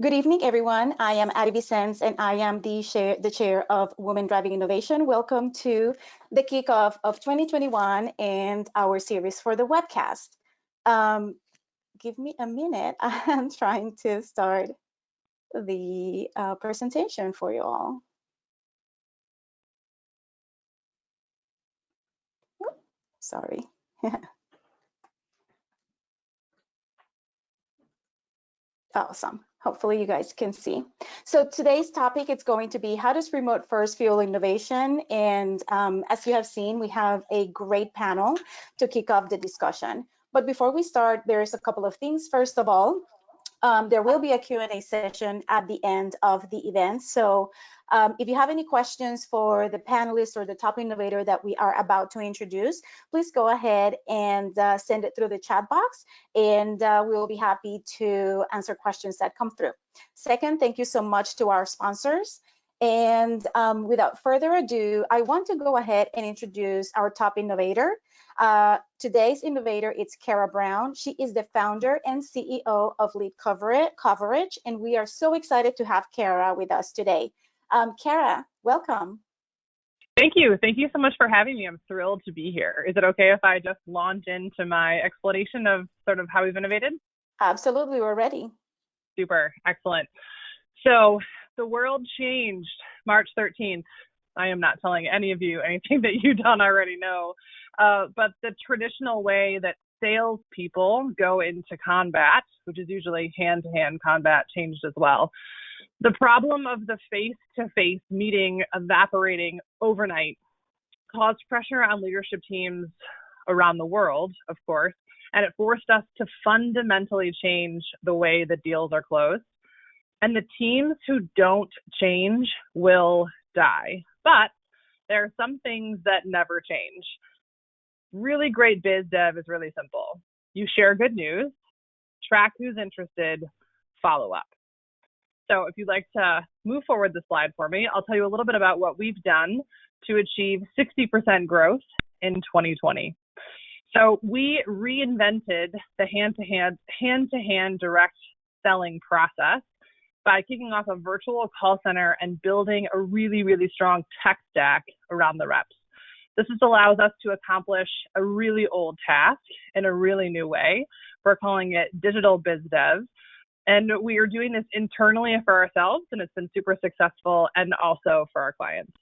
Good evening, everyone. I am Adi Vicens, and I am the chair of Women Driving Innovation. Welcome to the kickoff of 2021 and our series for the webcast. Give me a minute. I'm trying to start the presentation for you all. Sorry. Awesome. Hopefully you guys can see. So today's topic is going to be how does remote first fuel innovation? And as you have seen, we have a great panel to kick off the discussion. But before we start, there's a couple of things. First of all, there will be a Q&A session at the end of the event. So if you have any questions for the panelists or the top innovator that we are about to introduce, please go ahead and send it through the chat box, and we will be happy to answer questions that come through. Second, thank you so much to our sponsors. And without further ado, I want to go ahead and introduce our top innovator. Today's innovator is Kara Brown. She is the founder and CEO of Lead Coverage, and we are so excited to have Kara with us today. Kara, welcome. Thank you. Thank you so much for having me. I'm thrilled to be here. Is it okay if I just launch into my explanation of sort of how we've innovated? Absolutely, we're ready. Super, excellent. So the world changed March 13th. I am not telling any of you anything that you don't already know, but the traditional way that salespeople go into combat, which is usually hand-to-hand combat, changed as well. The problem of the face-to-face meeting evaporating overnight caused pressure on leadership teams around the world, of course, and it forced us to fundamentally change the way that deals are closed. And the teams who don't change will die. But there are some things that never change. Really great biz dev is really simple. You share good news, track who's interested, follow up. So if you'd like to move forward the slide for me, I'll tell you a little bit about what we've done to achieve 60% growth in 2020. So we reinvented the hand-to-hand direct selling process by kicking off a virtual call center and building a really, really strong tech stack around the reps. This just allows us to accomplish a really old task in a really new way. We're calling it digital biz dev. And we are doing this internally for ourselves, and it's been super successful, and also for our clients.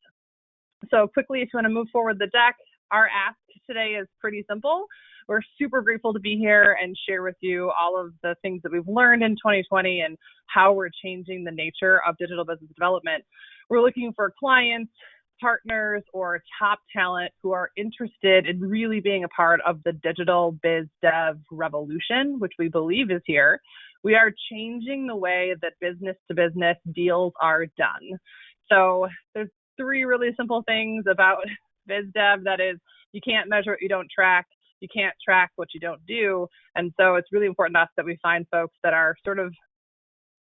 So quickly, if you want to move forward the deck, our ask today is pretty simple. We're super grateful to be here and share with you all of the things that we've learned in 2020 and how we're changing the nature of digital business development. We're looking for clients, partners, or top talent who are interested in really being a part of the digital biz dev revolution, which we believe is here. We are changing the way that business to business deals are done. So there's three really simple things about biz dev. That is, you can't measure what you don't track. You can't track what you don't do. And so it's really important to us that we find folks that are sort of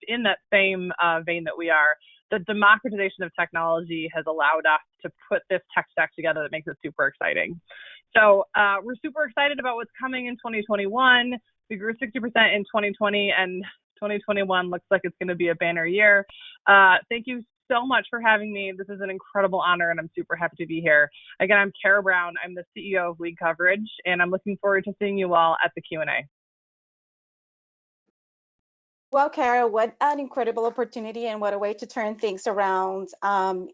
in that same vein that we are. The democratization of technology has allowed us to put this tech stack together that makes it super exciting. So we're super excited about what's coming in 2021. We grew 60% in 2020, and 2021 looks like it's going to be a banner year. Thank you so much for having me. This is an incredible honor, and I'm super happy to be here. Again, I'm Kara Brown. I'm the CEO of Lead Coverage, and I'm looking forward to seeing you all at the Q&A. Well, Kara, what an incredible opportunity, and what a way to turn things around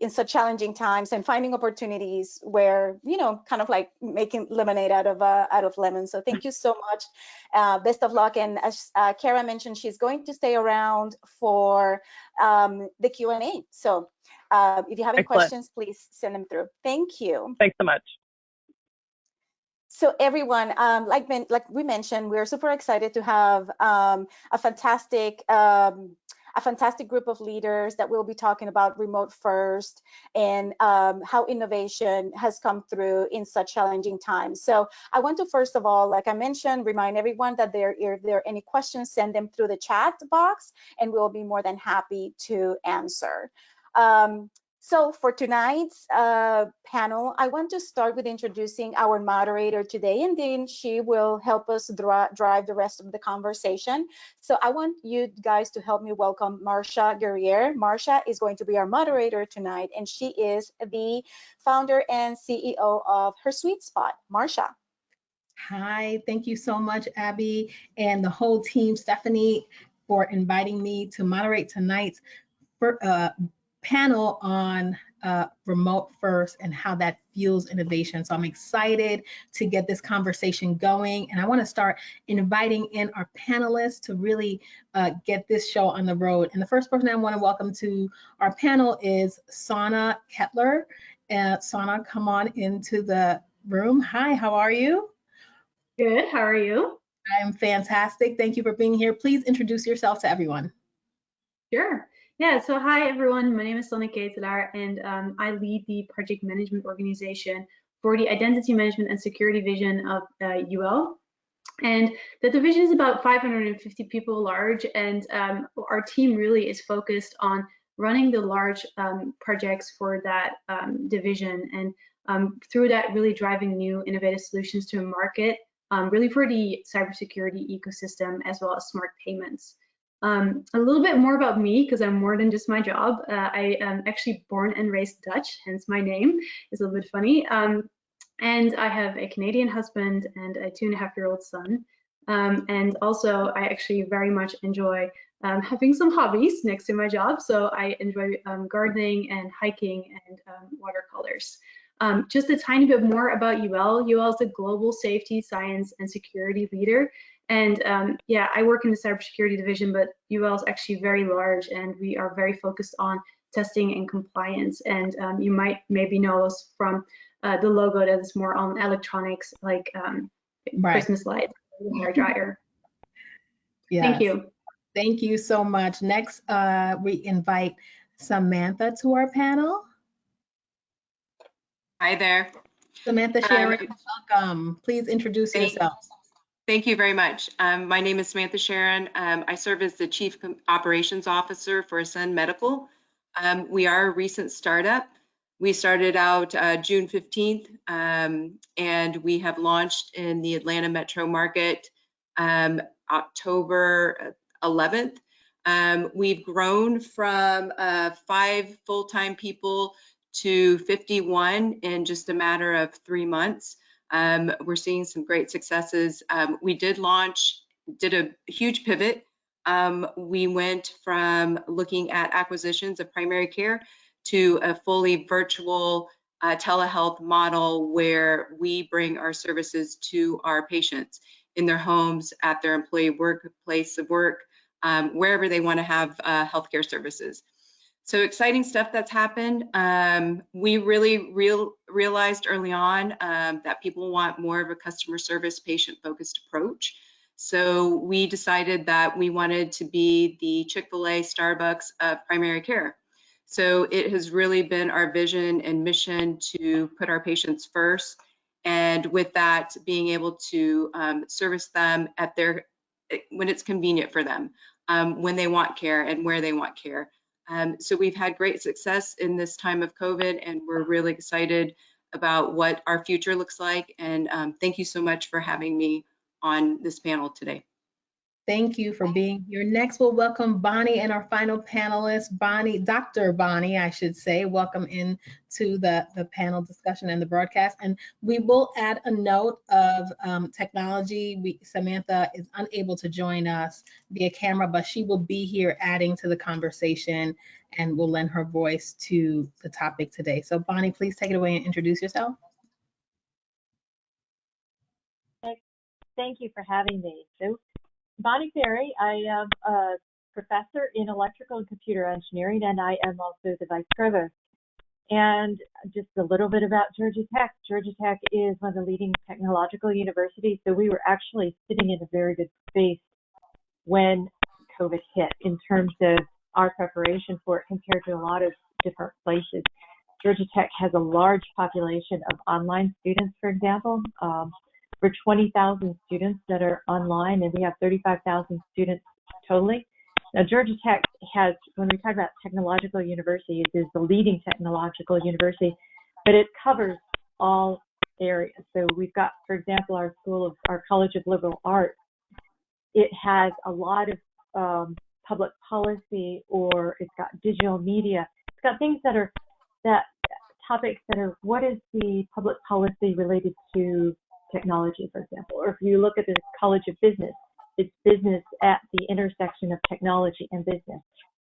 in such challenging times, and finding opportunities where, you know, kind of like making lemonade out of lemons. So thank you so much. Best of luck. And as Kara mentioned, she's going to stay around for the Q&A. So if you have any questions, please send them through. Thank you. Thanks so much. So everyone, like we mentioned, we're super excited to have a fantastic group of leaders that will be talking about remote first and how innovation has come through in such challenging times. So I want to, first of all, like I mentioned, remind everyone that if there are any questions, send them through the chat box, and we'll be more than happy to answer. So for tonight's panel, I want to start with introducing our moderator today, and then she will help us drive the rest of the conversation. So I want you guys to help me welcome Marsha Guerrier. Marsha is going to be our moderator tonight, and she is the founder and CEO of Her Sweet Spot. Marsha. Hi, thank you so much, Abby, and the whole team, Stephanie, for inviting me to moderate tonight's panel on remote first and how that fuels innovation. So I'm excited to get this conversation going, and I want to start inviting in our panelists to really get this show on the road. And the first person I want to welcome to our panel is Sanne Ketelaar. Sanne, come on into the room. Hi, how are you? Good, how are you? I'm fantastic. Thank you for being here. Please introduce yourself to everyone. Sure. Yeah, so hi everyone, my name is Sanne Ketelaar, and I lead the project management organization for the identity management and security division of UL. And the division is about 550 people large, and our team really is focused on running the large projects for that division, and through that really driving new innovative solutions to a market, really for the cybersecurity ecosystem as well as smart payments. A little bit more about me, because I'm more than just my job. I am actually born and raised Dutch, hence my name is a little bit funny. And I have a Canadian husband and a 2.5-year-old son. And also, I actually very much enjoy having some hobbies next to my job. So I enjoy gardening and hiking and watercolors. Just a tiny bit more about UL. UL is a global safety, science, and security leader. And yeah, I work in the cybersecurity division, but UL is actually very large, and we are very focused on testing and compliance. And you might maybe know us from the logo that is more on electronics, like Right. Christmas lights, hair dryer. Yes. Thank you. Thank you so much. Next, we invite Samantha to our panel. Hi there. Samantha Sharon, welcome. Please introduce yourself. Thank you very much. My name is Samantha Sharon. I serve as the Chief Operations Officer for Sun Medical. We are a recent startup. We started out June 15th, and we have launched in the Atlanta metro market October 11th. We've grown from 5 full-time people to 51 in just a matter of 3 months. We're seeing some great successes. We did a huge pivot. We went from looking at acquisitions of primary care to a fully virtual telehealth model where we bring our services to our patients in their homes, at their employee workplace of work, wherever they want to have healthcare services. So exciting stuff that's happened. We really realized early on that people want more of a customer service, patient-focused approach. So we decided that we wanted to be the Chick-fil-A, Starbucks of primary care. So it has really been our vision and mission to put our patients first, and with that, being able to service them at when it's convenient for them, when they want care and where they want care. So we've had great success in this time of COVID, and we're really excited about what our future looks like. And thank you so much for having me on this panel today. Thank you for being here. Next, we'll welcome Bonnie and our final panelist, Dr. Bonnie, I should say. Welcome into the panel discussion and the broadcast. And we will add a note of technology. Samantha is unable to join us via camera, but she will be here adding to the conversation and will lend her voice to the topic today. So Bonnie, please take it away and introduce yourself. Thank you for having me. So, Bonnie Ferri, I am a professor in electrical and computer engineering, and I am also the vice provost. And just a little bit about Georgia Tech. Georgia Tech is one of the leading technological universities, so we were actually sitting in a very good space when COVID hit in terms of our preparation for it compared to a lot of different places. Georgia Tech has a large population of online students, for example. For 20,000 students that are online, and we have 35,000 students totally. Now, Georgia Tech has, when we talk about technological university, it is the leading technological university, but it covers all areas. So we've got, for example, our College of Liberal Arts. It has a lot of public policy, or it's got digital media. It's got things that are topics that are, what is the public policy related to technology, for example? Or if you look at the College of Business, it's business at the intersection of technology and business.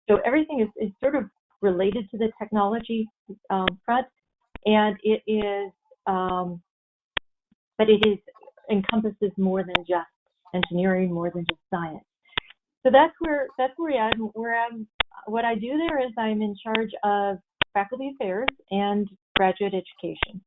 So everything is sort of related to the technology front, and it is, but it encompasses more than just engineering, more than just science. So that's where what I do there is I'm in charge of faculty affairs and graduate education.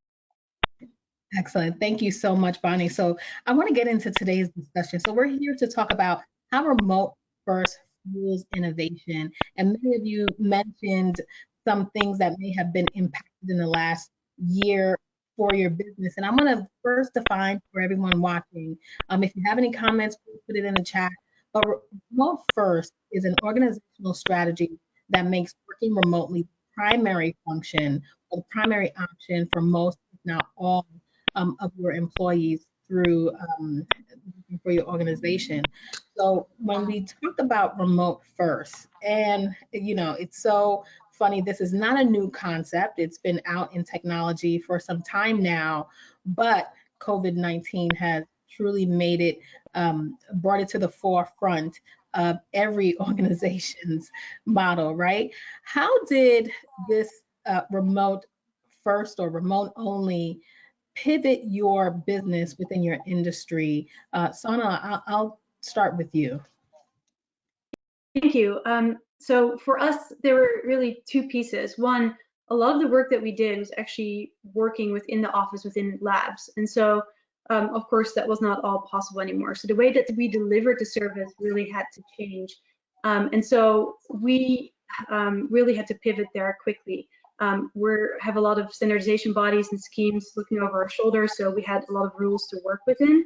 Excellent. Thank you so much, Bonnie. So I want to get into today's discussion. So we're here to talk about how remote first fuels innovation. And many of you mentioned some things that may have been impacted in the last year for your business. And I'm going to first define for everyone watching. If you have any comments, please put it in the chat. But remote first is an organizational strategy that makes working remotely the primary function or the primary option for most, if not all, of your employees through for your organization. So when we talk about remote first, and it's so funny, this is not a new concept. It's been out in technology for some time now, but COVID-19 has truly made it, brought it to the forefront of every organization's model, right? How did this remote first or remote only pivot your business within your industry? Sanne, I'll start with you. Thank you. So for us, there were really two pieces. One, a lot of the work that we did was actually working within the office, within labs. And so, of course, that was not all possible anymore. So the way that we delivered the service really had to change. And so we really had to pivot there quickly. We have a lot of standardization bodies and schemes looking over our shoulders, so we had a lot of rules to work within.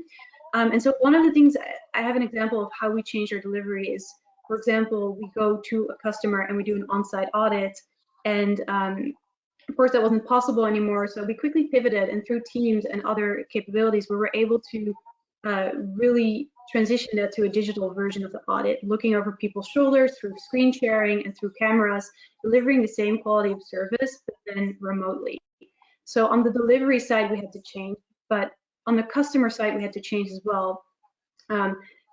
And so one of the things, I have an example of how we changed our delivery is, for example, we go to a customer and we do an on-site audit, and of course that wasn't possible anymore, so we quickly pivoted, and through Teams and other capabilities, we were able to really transition that to a digital version of the audit, looking over people's shoulders through screen sharing and through cameras, delivering the same quality of service, but then remotely. So on the delivery side, we had to change, but on the customer side, we had to change as well,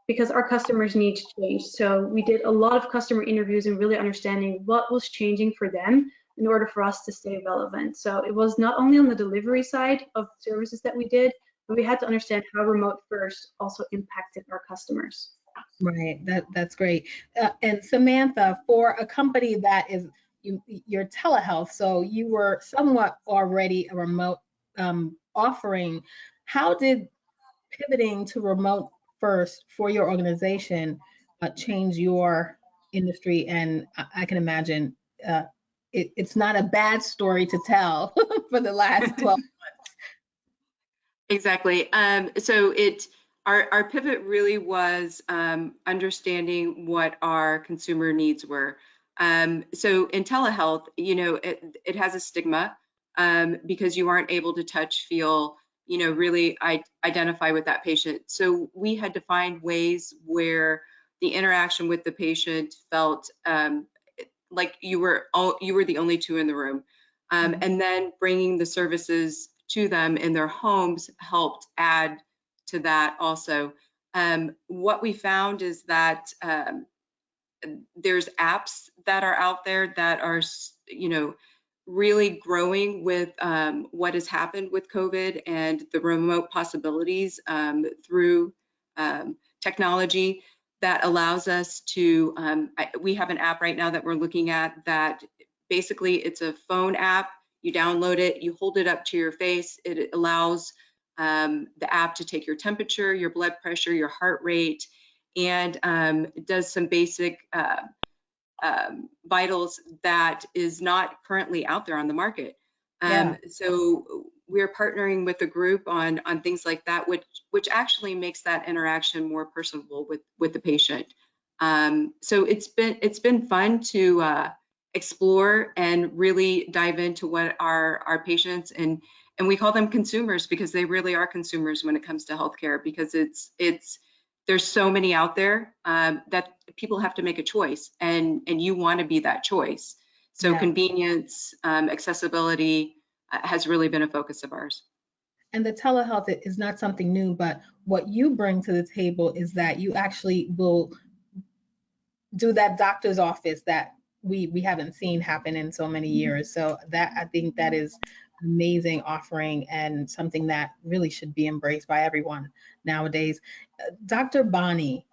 because our customers' needs changed. So we did a lot of customer interviews and really understanding what was changing for them in order for us to stay relevant. So it was not only on the delivery side of services that we did, but we had to understand how remote first also impacted our customers. Right, that's great. And Samantha, for a company that is your telehealth, so you were somewhat already a remote offering, how did pivoting to remote first for your organization change your industry? And I can imagine it's not a bad story to tell for the last 12 months. Exactly. So our pivot really was understanding what our consumer needs were. So in telehealth, it has a stigma because you aren't able to touch, feel, really identify with that patient. So we had to find ways where the interaction with the patient felt like you were the only two in the room. And then bringing the services to them in their homes helped add to that also. What we found is that there's apps that are out there that are, really growing with what has happened with COVID and the remote possibilities through technology that allows us to, we have an app right now that we're looking at that basically it's a phone app. You download it, you hold it up to your face. It allows the app to take your temperature, your blood pressure, your heart rate, and it does some basic vitals that is not currently out there on the market. So we're partnering with a group on things like that, which actually makes that interaction more personable with the patient. So it's been fun to explore and really dive into what our patients, and we call them consumers because they really are consumers when it comes to healthcare, because there's so many out there that people have to make a choice, and you want to be that choice. So Yeah. convenience, accessibility has really been a focus of ours. And the telehealth is not something new, but what you bring to the table is that you actually will do that doctor's office that we haven't seen happen in so many years. So that, I think that is amazing offering and something that really should be embraced by everyone nowadays. Dr. Bonnie,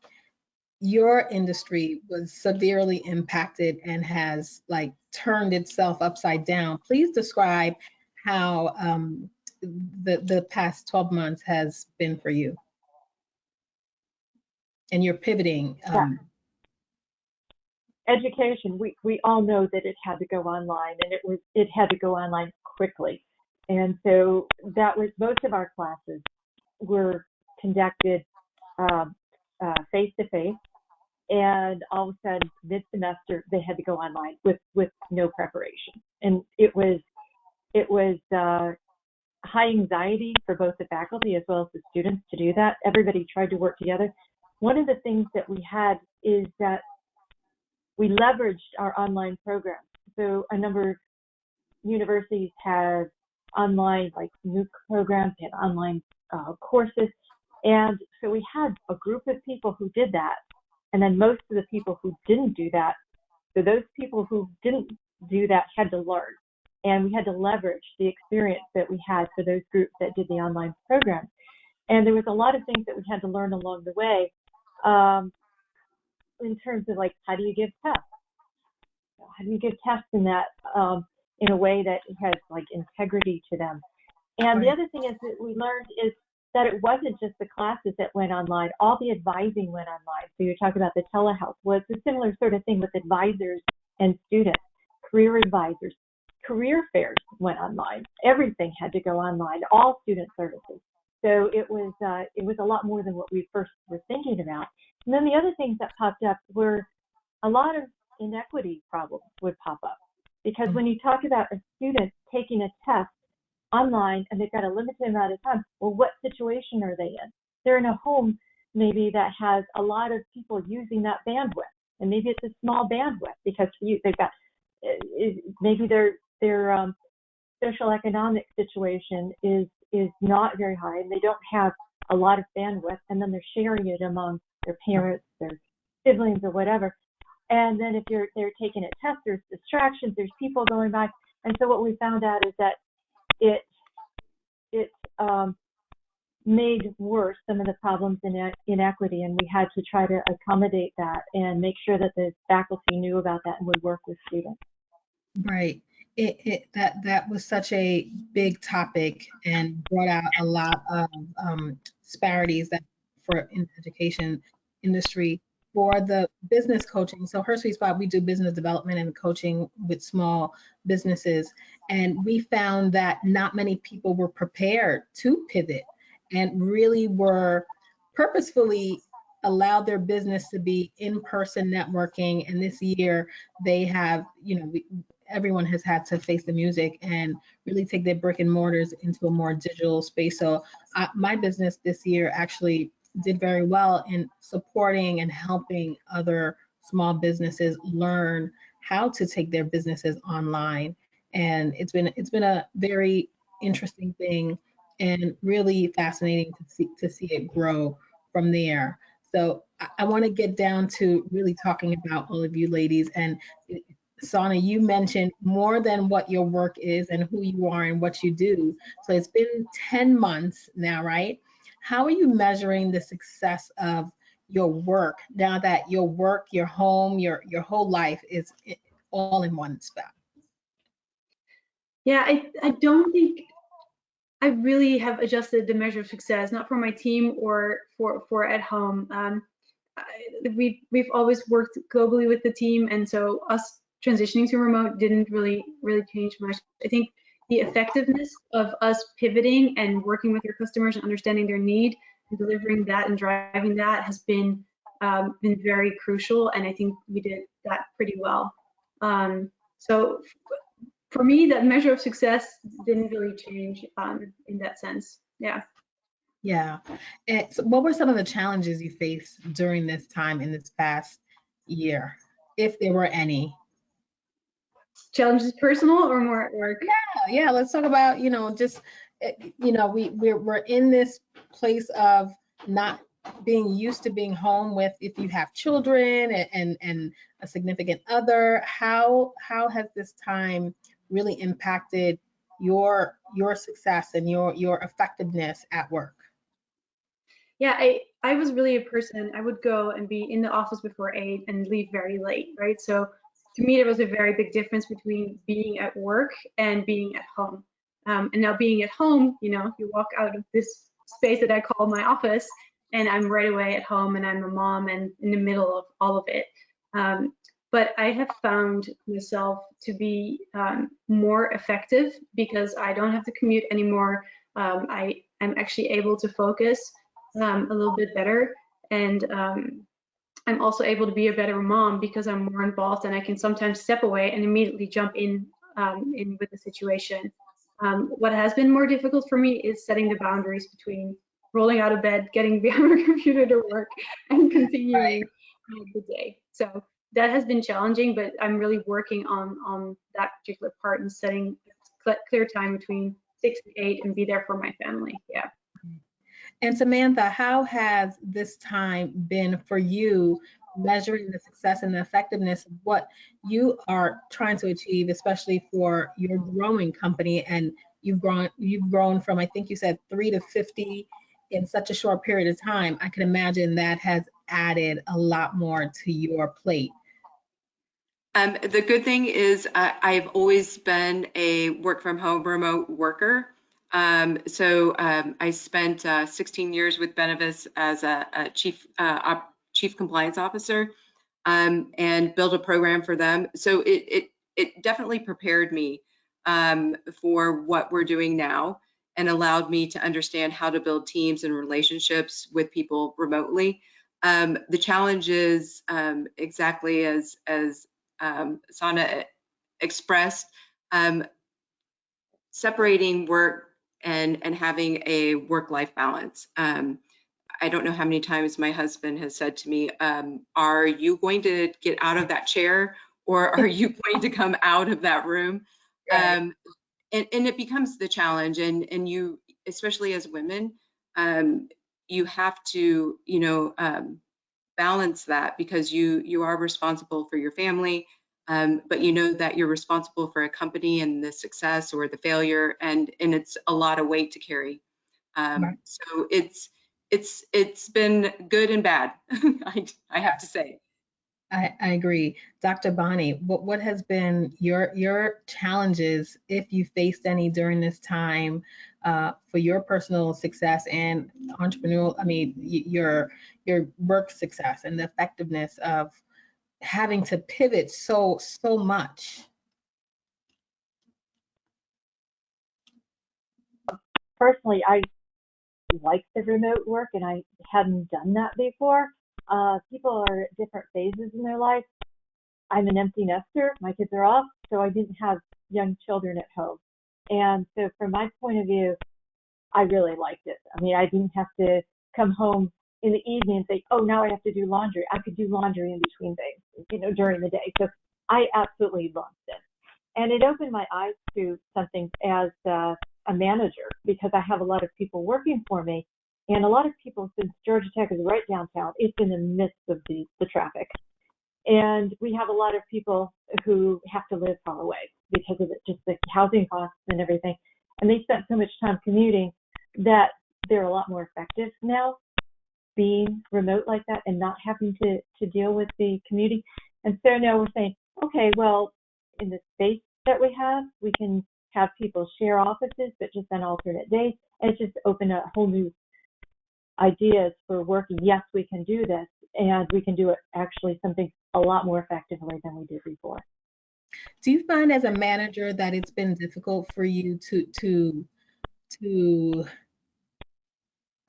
your industry was severely impacted and has like turned itself upside down. Please describe how the past 12 months has been for you and your pivoting. Education, we all know that it had to go online, and it had to go online quickly. And so that was, most of our classes were conducted face to face, and all of a sudden mid-semester they had to go online with no preparation. And it was high anxiety for both the faculty as well as the students to do that. Everybody tried to work together. One of the things that we had is that we leveraged our online programs. So a number of universities have online, like MOOC programs, they had online courses. And so we had a group of people who did that. And then most of the people who didn't do that, so those people who didn't do that had to learn. And we had to leverage the experience that we had for those groups that did the online program. And there was a lot of things that we had to learn along the way. In terms of like, how do you give tests? How do you give tests in that in a way that has like integrity to them? And the other thing is that we learned is that it wasn't just the classes that went online. All the advising went online. So you're talking about the telehealth. Well, it's a similar sort of thing with advisors and students, career advisors. Career fairs went online. Everything had to go online. All student services. So it was a lot more than what we first were thinking about. And then the other things that popped up were a lot of inequity problems would pop up. Because when you talk about a student taking a test online and they've got a limited amount of time, well, what situation are they in? They're in a home maybe that has a lot of people using that bandwidth. And maybe it's a small bandwidth because they've got, maybe their social economic situation is not very high and they don't have a lot of bandwidth, and then they're sharing it among their parents, their siblings, or whatever. And then if they're taking a test, there's distractions, there's people going by. And so what we found out is that it made worse some of the problems in inequity, and we had to try to accommodate that and make sure that the faculty knew about that and would work with students. Right. That was such a big topic and brought out a lot of disparities that in the education industry for the business coaching. So Her Sweet Spot, we do business development and coaching with small businesses. And we found that not many people were prepared to pivot and really were purposefully allowed their business to be in-person networking. And this year they have, everyone has had to face the music and really take their brick and mortars into a more digital space. So my business this year actually did very well in supporting and helping other small businesses learn how to take their businesses online. And it's been a very interesting thing and really fascinating to see it grow from there. So I want to get down to really talking about all of you ladies. And Sanne, you mentioned more than what your work is and who you are and what you do. So it's been 10 months now, right? How are you measuring the success of your work now that your work, your home, your whole life is all in one spot? Yeah, I don't think I really have adjusted the measure of success, not for my team or for at home. We've always worked globally with the team, and so us transitioning to remote didn't really change much. I think the effectiveness of us pivoting and working with your customers and understanding their need and delivering that and driving that has been been very crucial, and I think we did that pretty well. So for me, that measure of success didn't really change in that sense. Yeah. Yeah. And so what were some of the challenges you faced during this time in this past year, if there were any? Challenges personal or more at work? Yeah. Let's talk about, just, we're in this place of not being used to being home with, if you have children and a significant other. How has this time really impacted your success and your effectiveness at work? Yeah, I was really a person, I would go and be in the office before 8 and leave very late, right? So to me, there was a very big difference between being at work and being at home. And now being at home, you walk out of this space that I call my office, and I'm right away at home, and I'm a mom and in the middle of all of it. But I have found myself to be more effective because I don't have to commute anymore. I am actually able to focus a little bit better, and I'm also able to be a better mom because I'm more involved, and I can sometimes step away and immediately jump in with the situation. What has been more difficult for me is setting the boundaries between rolling out of bed, getting behind my computer to work, and continuing the day. So that has been challenging, but I'm really working on that particular part and setting clear time between 6 and 8 and be there for my family. Yeah. And Samantha, how has this time been for you, measuring the success and the effectiveness of what you are trying to achieve, especially for your growing company? And you've grown from, I think you said 3 to 50 in such a short period of time. I can imagine that has added a lot more to your plate. The good thing is I've always been a work from home remote worker. So I spent 16 years with Benevis as a chief compliance officer, and built a program for them. So it definitely prepared me for what we're doing now, and allowed me to understand how to build teams and relationships with people remotely. The challenge is exactly as Sanne expressed, separating work and having a work-life balance. I don't know how many times my husband has said to me, are you going to get out of that chair, or are you going to come out of that room? Right. And it becomes the challenge, and you, especially as women, you have to, balance that, because you are responsible for your family, but you know that you're responsible for a company and the success or the failure, and it's a lot of weight to carry. Right. So it's been good and bad, I have to say. I agree. Dr. Bonnie, what has been your challenges, if you faced any during this time, for your personal success and entrepreneurial, your work success and the effectiveness of having to pivot so much? Personally, I like the remote work, and I hadn't done that before. People are at different phases in their life. I'm an empty nester. My kids are off, so I didn't have young children at home. And so from my point of view, I really liked it. I mean, I didn't have to come home in the evening and say, oh, now I have to do laundry. I could do laundry in between things, during the day. So I absolutely loved it. And it opened my eyes to something as a manager, because I have a lot of people working for me. And a lot of people, since Georgia Tech is right downtown, it's in the midst of the traffic. And we have a lot of people who have to live far away because of it, just the housing costs and everything. And they spent so much time commuting that they're a lot more effective now being remote like that and not having to deal with the commuting. And so now we're saying, okay, well, in the space that we can have people share offices, but just on alternate days. And it's just opened a whole new ideas for working. Yes, we can do this, and we can do it actually something a lot more effectively than we did before. Do you find as a manager that it's been difficult for you to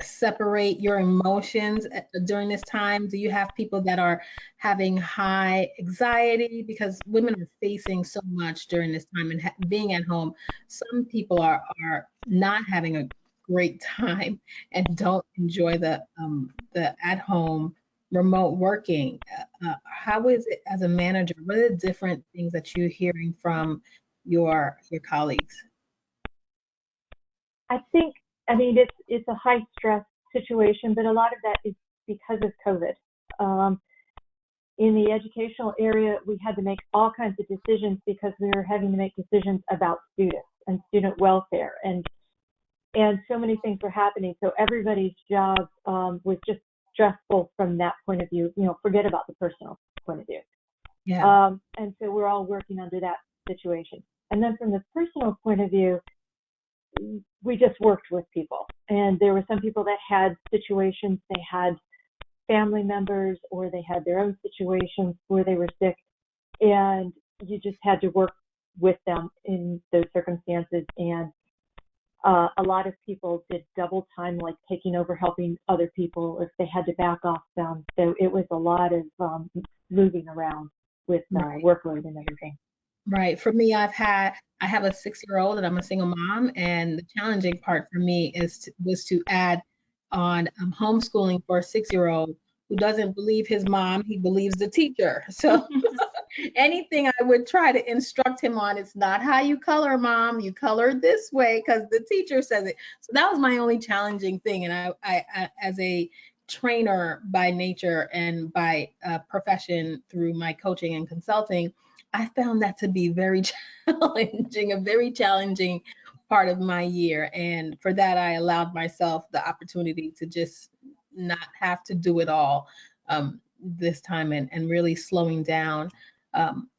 separate your emotions during this time? Do you have people that are having high anxiety because women are facing so much during this time and being at home? Some people are not having a great time and don't enjoy the at home remote working. How is it as a manager? What are the different things that you're hearing from your colleagues? I mean, it's a high stress situation, but a lot of that is because of COVID. In the educational area, we had to make all kinds of decisions because we were having to make decisions about students and student welfare, and so many things were happening. So everybody's job was just stressful from that point of view. You know, forget about the personal point of view. Yeah. And so we're all working under that situation. And then from the personal point of view, we just worked with people. And there were some people that had situations, they had family members or they had their own situations where they were sick, and you just had to work with them in those circumstances. And a lot of people did double time, like taking over, helping other people if they had to back off them. So it was a lot of moving around with workload and everything. Right. For me, I have a 6-year-old and I'm a single mom, and the challenging part for me was to add on homeschooling for a 6-year-old who doesn't believe his mom, he believes the teacher. So anything I would try to instruct him on, it's not how you color, mom, you color this way because the teacher says it. So that was my only challenging thing. And I as a trainer by nature and by profession through my coaching and consulting, I found that to be very challenging, a very challenging part of my year. And for that, I allowed myself the opportunity to just not have to do it all this time, and really slowing down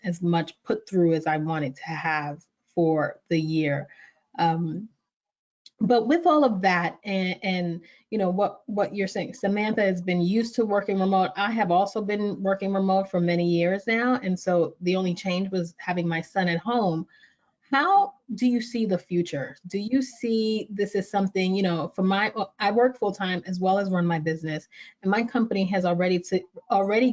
as much put through as I wanted to have for the year. But with all of that, and you know what you're saying, Samantha has been used to working remote. I have also been working remote for many years now, and so the only change was having my son at home. How do you see the future? Do you see this as something, you know, I work full time as well as run my business, and my company has already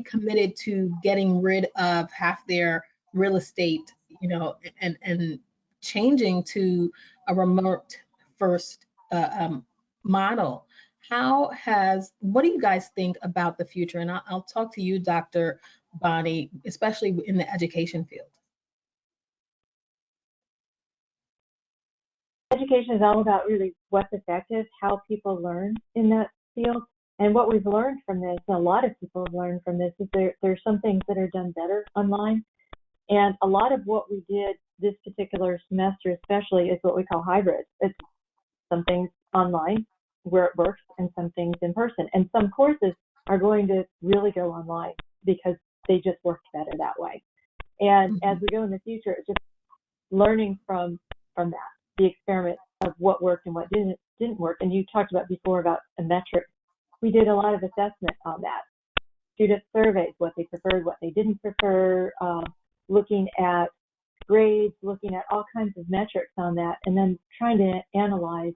committed to getting rid of half their real estate, you know, and changing to a remote first model. What do you guys think about the future? And I'll talk to you, Dr. Bonnie, especially in the education field. Education is all about really what's effective, how people learn in that field. And what we've learned from this, and a lot of people have learned from this, is there's some things that are done better online. And a lot of what we did this particular semester especially is what we call hybrid. It's some things online where it works and some things in person. And some courses are going to really go online because they just worked better that way. And as we go in the future, it's just learning from that, the experiment of what worked and what didn't work. And you talked about before about a metric. We did a lot of assessment on that. Student surveys, what they preferred, what they didn't prefer, looking at grades, looking at all kinds of metrics on that, and then trying to analyze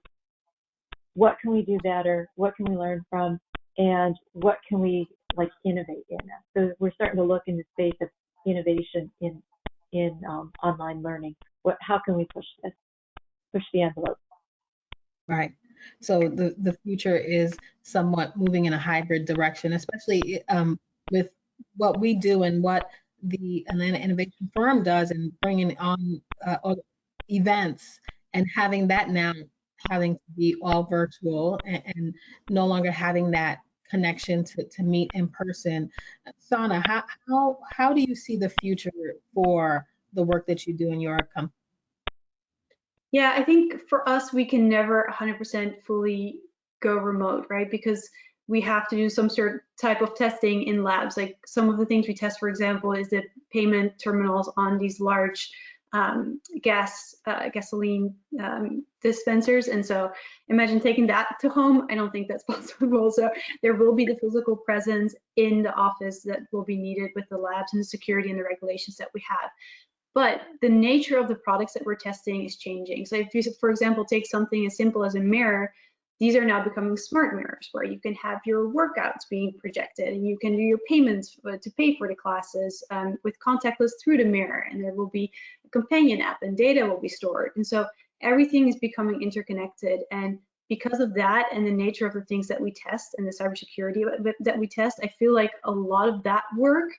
what can we do better, what can we learn from, and what can we innovate in. So we're starting to look in the space of innovation in online learning. How can we push the envelope? Right. So the future is somewhat moving in a hybrid direction, especially with what we do and what the Atlanta Innovation Forum does, and bringing on events and having that now having to be all virtual and no longer having that connection to meet in person. Sanne, how do you see the future for the work that you do in your company? Yeah, I think for us, we can never 100% fully go remote, right? Because we have to do some sort of type of testing in labs. Like some of the things we test, for example, is the payment terminals on these large gasoline dispensers. And so imagine taking that to home. I don't think that's possible. So there will be the physical presence in the office that will be needed with the labs and the security and the regulations that we have. But the nature of the products that we're testing is changing. So if you, for example, take something as simple as a mirror, these are now becoming smart mirrors where you can have your workouts being projected and you can do your payments to pay for the classes with contactless through the mirror, and there will be a companion app and data will be stored. And so everything is becoming interconnected, and because of that and the nature of the things that we test and the cybersecurity that we test, I feel like a lot of that work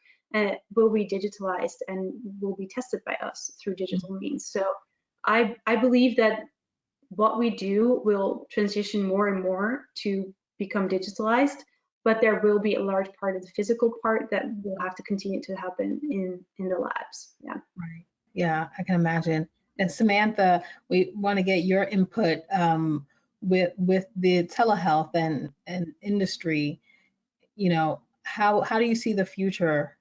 will be digitalized and will be tested by us through digital means. So I believe that what we do will transition more and more to become digitalized, but there will be a large part of the physical part that will have to continue to happen in the labs. Yeah. Right. Yeah, I can imagine. And Samantha, we want to get your input with the telehealth and industry. You know, how do you see the future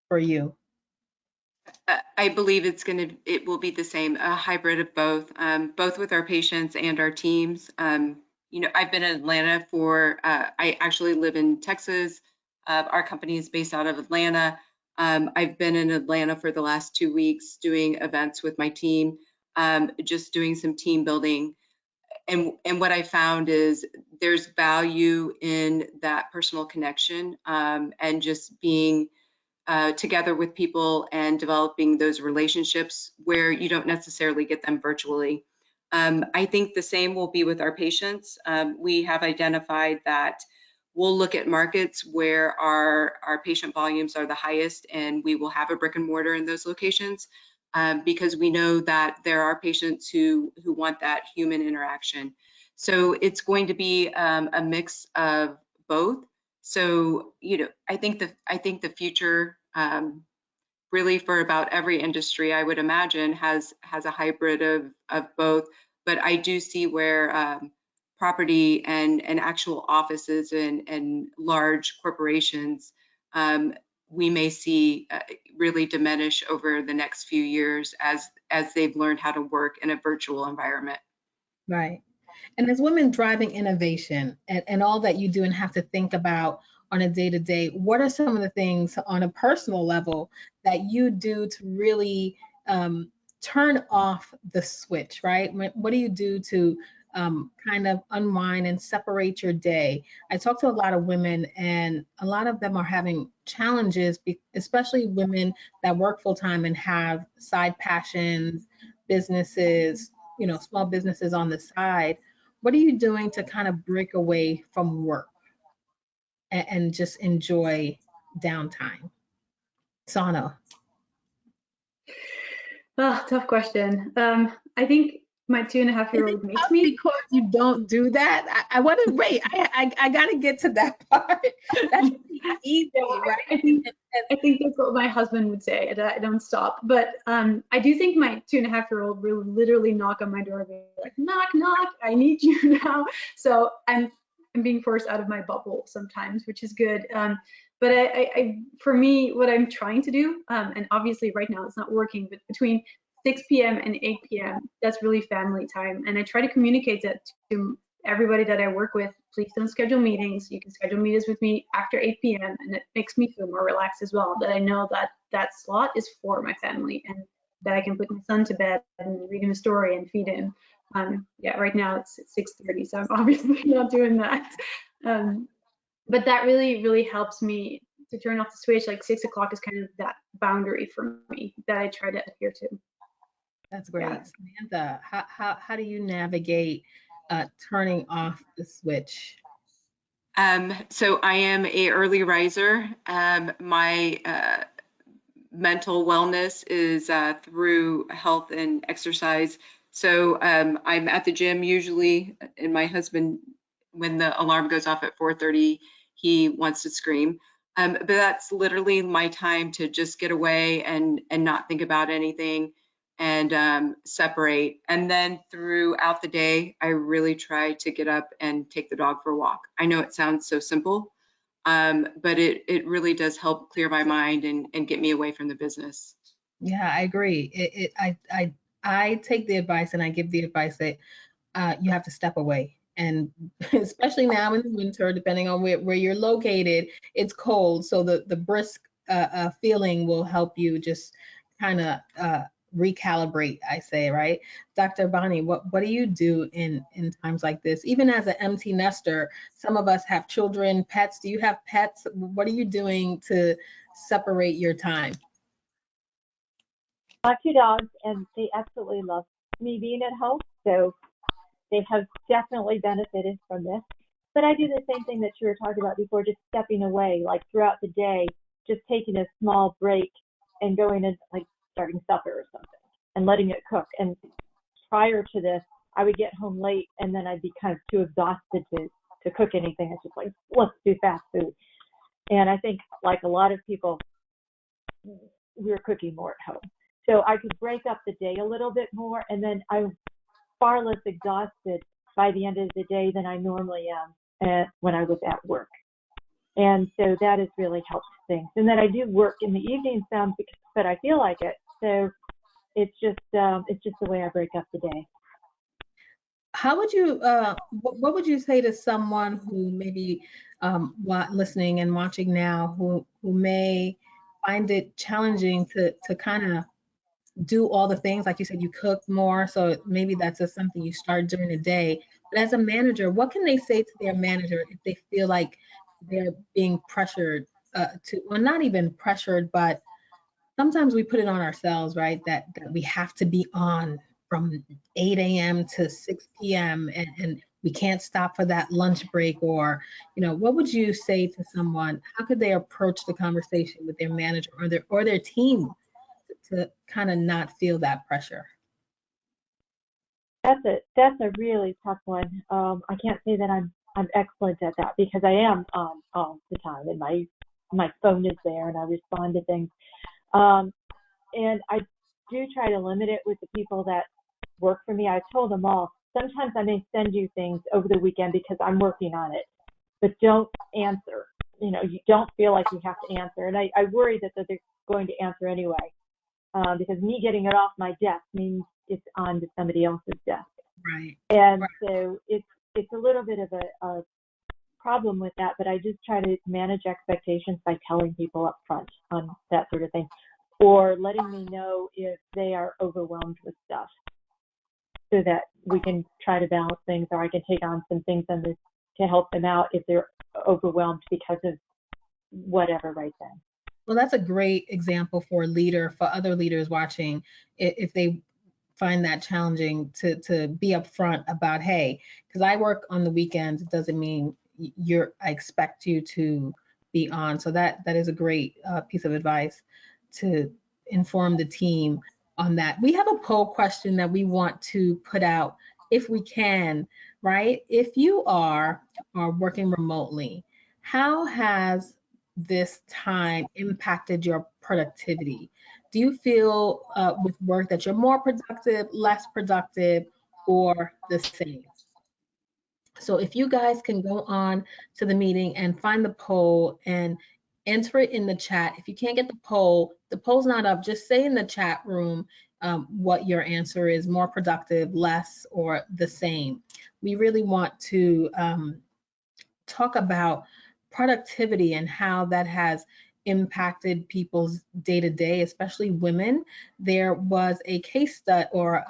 for you? I believe it will be the same, a hybrid of both with our patients and our teams. You know, I've been in Atlanta I actually live in Texas. Our company is based out of Atlanta. I've been in Atlanta for the last 2 weeks doing events with my team, just doing some team building. And what I found is there's value in that personal connection, and just being together with people and developing those relationships where you don't necessarily get them virtually. I think the same will be with our patients. We have identified that we'll look at markets where our patient volumes are the highest, and we will have a brick and mortar in those locations, because we know that there are patients who want that human interaction. So it's going to be a mix of both. So, you know, I think the future, really for about every industry, I would imagine, has a hybrid of both. But I do see where property and actual offices and large corporations, we may see really diminish over the next few years as they've learned how to work in a virtual environment. Right. And as women driving innovation and all that you do and have to think about on a day-to-day, what are some of the things on a personal level that you do to really turn off the switch, right? What do you do to kind of unwind and separate your day? I talk to a lot of women, and a lot of them are having challenges, especially women that work full-time and have side passions, businesses, you know, small businesses on the side. What are you doing to kind of break away from work and just enjoy downtime? Sanne. Oh, tough question. I think my 2.5-year-old makes Tough me. because you don't do that. I want to wait. I got to get to that part. That's easy, right? I think that's what my husband would say. I don't stop. But I do think my 2.5-year-old will literally knock on my door and be like, knock, knock, I need you now. So I'm being forced out of my bubble sometimes, which is good. But for me, what I'm trying to do, and obviously right now it's not working, but between 6 p.m. and 8 p.m., that's really family time. And I try to communicate that to everybody that I work with. Please don't schedule meetings. You can schedule meetings with me after 8 p.m. And it makes me feel more relaxed as well, that I know that that slot is for my family and that I can put my son to bed and read him a story and feed him. Yeah, right now it's 6:30, so I'm obviously not doing that. But that really, really helps me to turn off the switch. Like 6 o'clock is kind of that boundary for me that I try to adhere to. That's great. Yeah. Samantha, how do you navigate turning off the switch? So I am a early riser. My mental wellness is through health and exercise. So I'm at the gym usually, and my husband, when the alarm goes off at 4:30, he wants to scream. But that's literally my time to just get away and not think about anything and separate. And then throughout the day, I really try to get up and take the dog for a walk. I know it sounds so simple, but it really does help clear my mind and get me away from the business. Yeah, I agree. I take the advice and I give the advice that you have to step away. And especially now in the winter, depending on where you're located, it's cold. So the brisk feeling will help you just kind of recalibrate, I say, right? Dr. Bonnie, what do you do in times like this? Even as an empty nester, some of us have children, pets. Do you have pets? What are you doing to separate your time? I have 2 dogs, and they absolutely love me being at home. So they have definitely benefited from this. But I do the same thing that you were talking about before, just stepping away, like throughout the day, just taking a small break and going and like starting supper or something and letting it cook. And prior to this, I would get home late and then I'd be kind of too exhausted to cook anything. It's just like, let's do fast food. And I think like a lot of people, we were cooking more at home. So I could break up the day a little bit more, and then I'm far less exhausted by the end of the day than I normally am when I was at work. And so that has really helped things. And then I do work in the evening some, but I feel like it. So it's just the way I break up the day. How would you, what would you say to someone who maybe listening and watching now, who may find it challenging to kind of do all the things, like you said, you cook more, so maybe that's just something you start during the day. But as a manager, what can they say to their manager if they feel like they're being pressured well, not even pressured, but sometimes we put it on ourselves, right? That we have to be on from 8 a.m. to 6 p.m. and we can't stop for that lunch break, or, what would you say to someone? How could they approach the conversation with their manager or their team to kind of not feel that pressure? That's a really tough one. I can't say that I'm excellent at that because I am all the time, and my phone is there and I respond to things. And I do try to limit it with the people that work for me. I told them all, sometimes I may send you things over the weekend because I'm working on it, but don't answer. You don't feel like you have to answer. And I worry that they're going to answer anyway, because me getting it off my desk means it's on to somebody else's desk. Right. And right. so it's a little bit of a problem with that, but I just try to manage expectations by telling people up front on that sort of thing, or letting me know if they are overwhelmed with stuff so that we can try to balance things, or I can take on some things on this to help them out if they're overwhelmed because of whatever right then. Well, that's a great example for a leader, for other leaders watching, if they find that challenging to be upfront about, hey, because I work on the weekends, it doesn't mean I expect you to be on. So that is a great piece of advice to inform the team on that. We have a poll question that we want to put out if we can, right? If you are working remotely, how has this time impacted your productivity? Do you feel with work that you're more productive, less productive, or the same? So if you guys can go on to the meeting and find the poll and enter it in the chat. If you can't get the poll's not up, just say in the chat room what your answer is: more productive, less, or the same. We really want to talk about productivity and how that has impacted people's day-to-day, especially women. There was a case study, or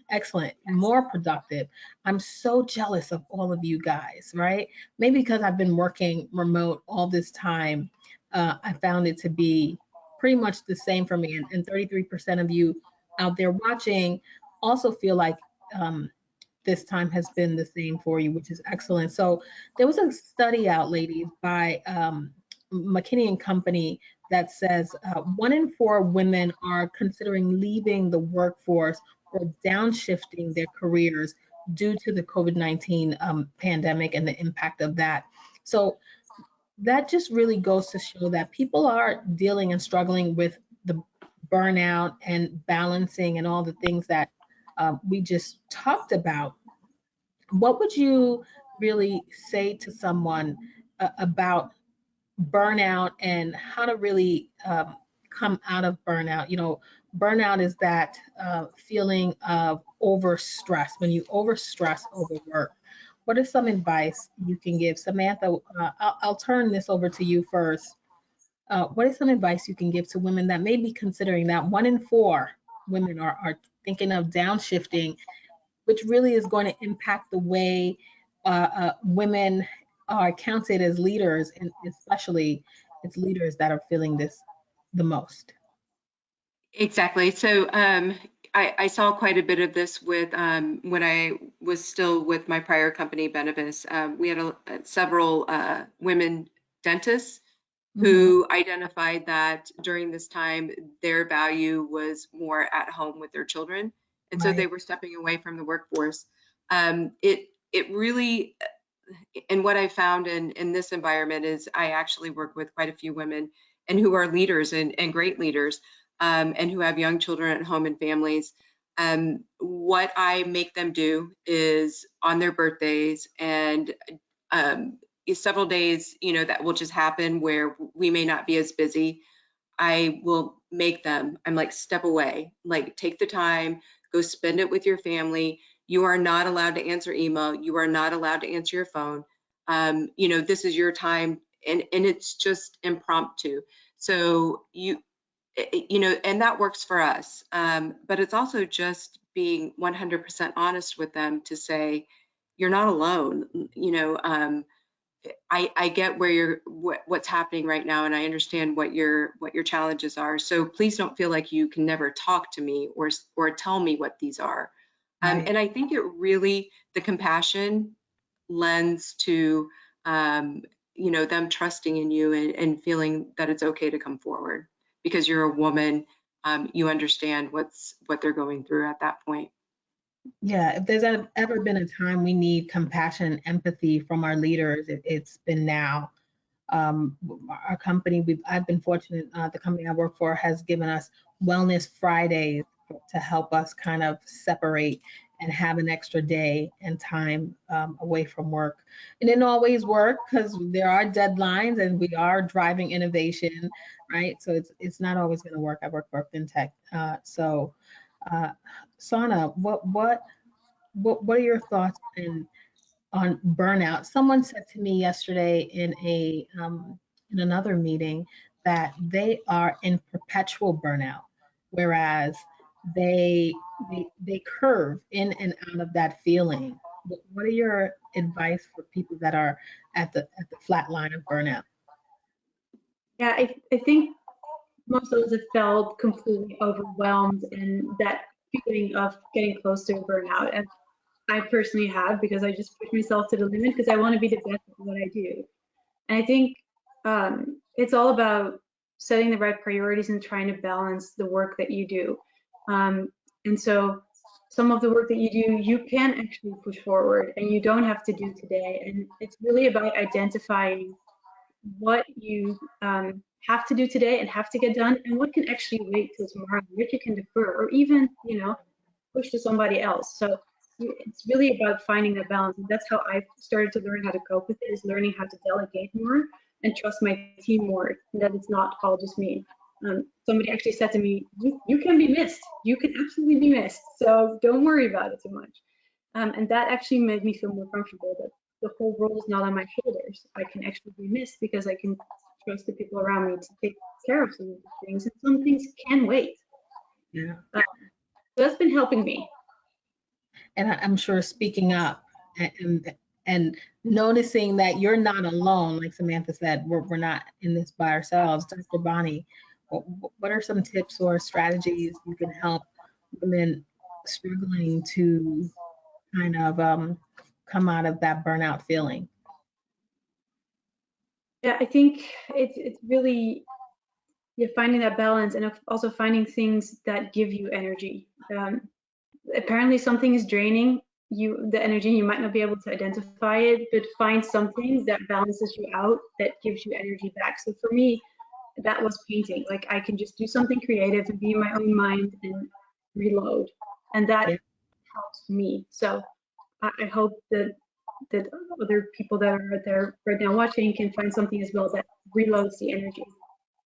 excellent, more productive. I'm so jealous of all of you guys, right? Maybe because I've been working remote all this time, I found it to be pretty much the same for me. And 33% of you out there watching also feel like this time has been the same for you, which is excellent. So there was a study out, ladies, by McKinney and Company that says 1 in 4 women are considering leaving the workforce or downshifting their careers due to the COVID-19 pandemic and the impact of that. So that just really goes to show that people are dealing and struggling with the burnout and balancing and all the things that we just talked about. What would you really say to someone about burnout and how to really come out of burnout? Burnout is that feeling of overstress, when you overstress over work. What is some advice you can give? Samantha, I'll turn this over to you first. What is some advice you can give to women that may be considering that 1 in 4 women are thinking of downshifting, which really is going to impact the way women are counted as leaders, and especially it's leaders that are feeling this the most. Exactly. So I saw quite a bit of this with when I was still with my prior company, Benevis. We had several women dentists who identified that during this time, their value was more at home with their children. And so they were stepping away from the workforce. It really, and what I found in this environment is I actually work with quite a few women and who are leaders and great leaders and who have young children at home and families. What I make them do is on their birthdays and several days, that will just happen where we may not be as busy. I will make them, I'm like, step away, like take the time, go spend it with your family. You are not allowed to answer email. You are not allowed to answer your phone. This is your time, and it's just impromptu. So and that works for us. But it's also just being 100% honest with them to say, you're not alone. I get what's happening right now, and I understand what your challenges are. So please don't feel like you can never talk to me or tell me what these are. And I think the compassion lends to them trusting in you and feeling that it's okay to come forward because you're a woman. You understand what they're going through at that point. Yeah, if there's ever been a time we need compassion and empathy from our leaders, it's been now. Our company, I've been fortunate, the company I work for has given us Wellness Fridays to help us kind of separate and have an extra day and time away from work. It didn't always work because there are deadlines and we are driving innovation, right? So it's not always going to work. I work for a fintech. Sanne, what are your thoughts on burnout? Someone said to me yesterday in another meeting that they are in perpetual burnout, whereas they curve in and out of that feeling. What are your advice for people that are at the flat line of burnout? Yeah, I think most of us have felt completely overwhelmed and that feeling of getting close to burnout. And I personally have, because I just push myself to the limit because I want to be the best at what I do. And I think it's all about setting the right priorities and trying to balance the work that you do. And so some of the work that you do, you can actually push forward and you don't have to do today. And it's really about identifying what you have to do today and have to get done and what can actually wait till tomorrow, what you can defer or even, push to somebody else. So it's really about finding that balance. And that's how I started to learn how to cope with it, is learning how to delegate more and trust my team more, and that it's not all just me. Somebody actually said to me, you can be missed. You can absolutely be missed. So don't worry about it too much. And that actually made me feel more comfortable that the whole world is not on my shoulders. I can actually be missed because I can trust the people around me to take care of some of the things, and some things can wait. Yeah. So that's been helping me. And I'm sure speaking up and noticing that you're not alone, like Samantha said, we're not in this by ourselves. Dr. Bonnie, what are some tips or strategies you can help women struggling to kind of come out of that burnout feeling? Yeah, I think it's really finding that balance and also finding things that give you energy. Apparently something is draining you the energy, you might not be able to identify it, but find something that balances you out, that gives you energy back. So for me, that was painting. Like I can just do something creative and be in my own mind and reload, and that helps me. So I hope that other people that are out there right now watching can find something as well that reloads the energy.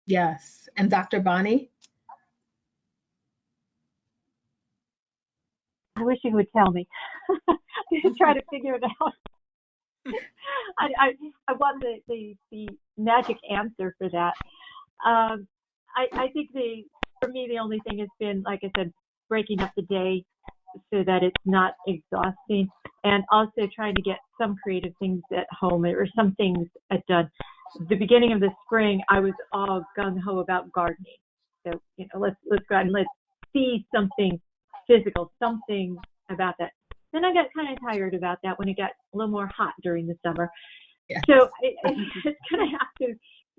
Yes. And Dr. Bonnie? I wish you would tell me. Just try to figure it out. I want the magic answer for that. I think for me, the only thing has been, like I said, breaking up the day so that it's not exhausting, and also trying to get some creative things at home or some things done. The beginning of the spring, I was all gung-ho about gardening. So, let's go out and let's see something physical, something about that. Then I got kind of tired about that when it got a little more hot during the summer. Yeah. So it's going to have to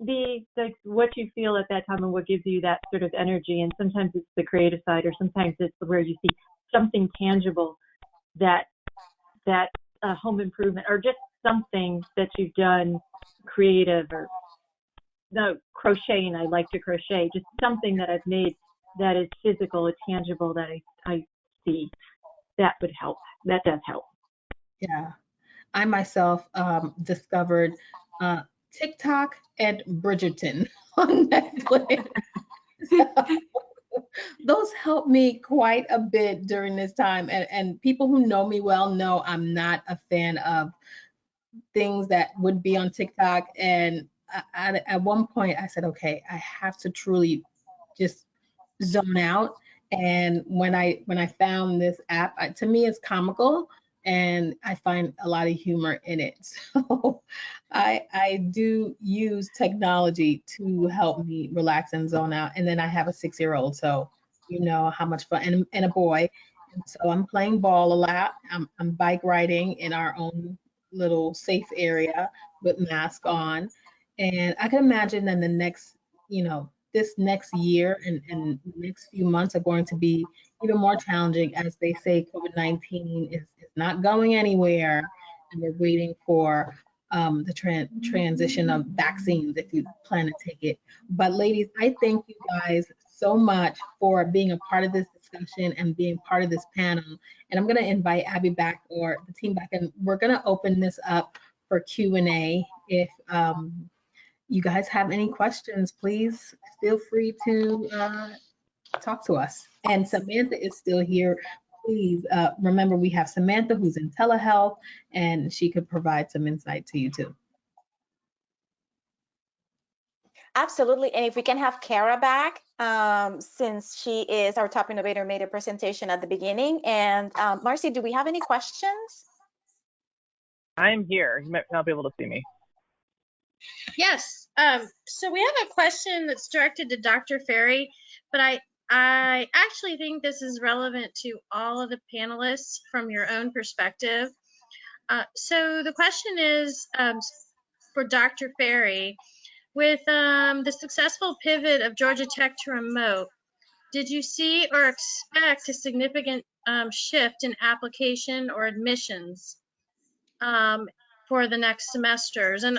be like what you feel at that time and what gives you that sort of energy. And sometimes it's the creative side, or sometimes it's where you see something tangible that home improvement, or just something that you've done creative, or no, crocheting. I like to crochet, just something that I've made that is physical, or tangible, that I see. That would help. That does help. Yeah. I myself discovered TikTok and Bridgerton on Netflix. Those helped me quite a bit during this time. And people who know me well know I'm not a fan of things that would be on TikTok. And at one point I said, okay, I have to truly just zone out. And when I found this app, to me it's comical, and I find a lot of humor in it. So I do use technology to help me relax and zone out. And then I have a 6-year-old, so you know how much fun, and a boy. And so I'm playing ball a lot. I'm bike riding in our own little safe area with mask on. And I can imagine that the next, this next year and next few months are going to be even more challenging. As they say, COVID-19 is not going anywhere, and we're waiting for the transition of vaccines if you plan to take it. But ladies, I thank you guys so much for being a part of this discussion and being part of this panel. And I'm going to invite Abby back, or the team back, and we're going to open this up for Q&A. If you guys have any questions, please feel free to talk to us. And Samantha is still here. Please remember, we have Samantha who's in telehealth, and she could provide some insight to you too. Absolutely. And if we can have Kara back, since she is our top innovator, made a presentation at the beginning. And Marcy, do we have any questions? I'm here. You might not be able to see me. Yes. So we have a question that's directed to Dr. Ferri, but I actually think this is relevant to all of the panelists from your own perspective. So the question is for Dr. Ferri, with the successful pivot of Georgia Tech to remote, did you see or expect a significant shift in application or admissions for the next semesters? And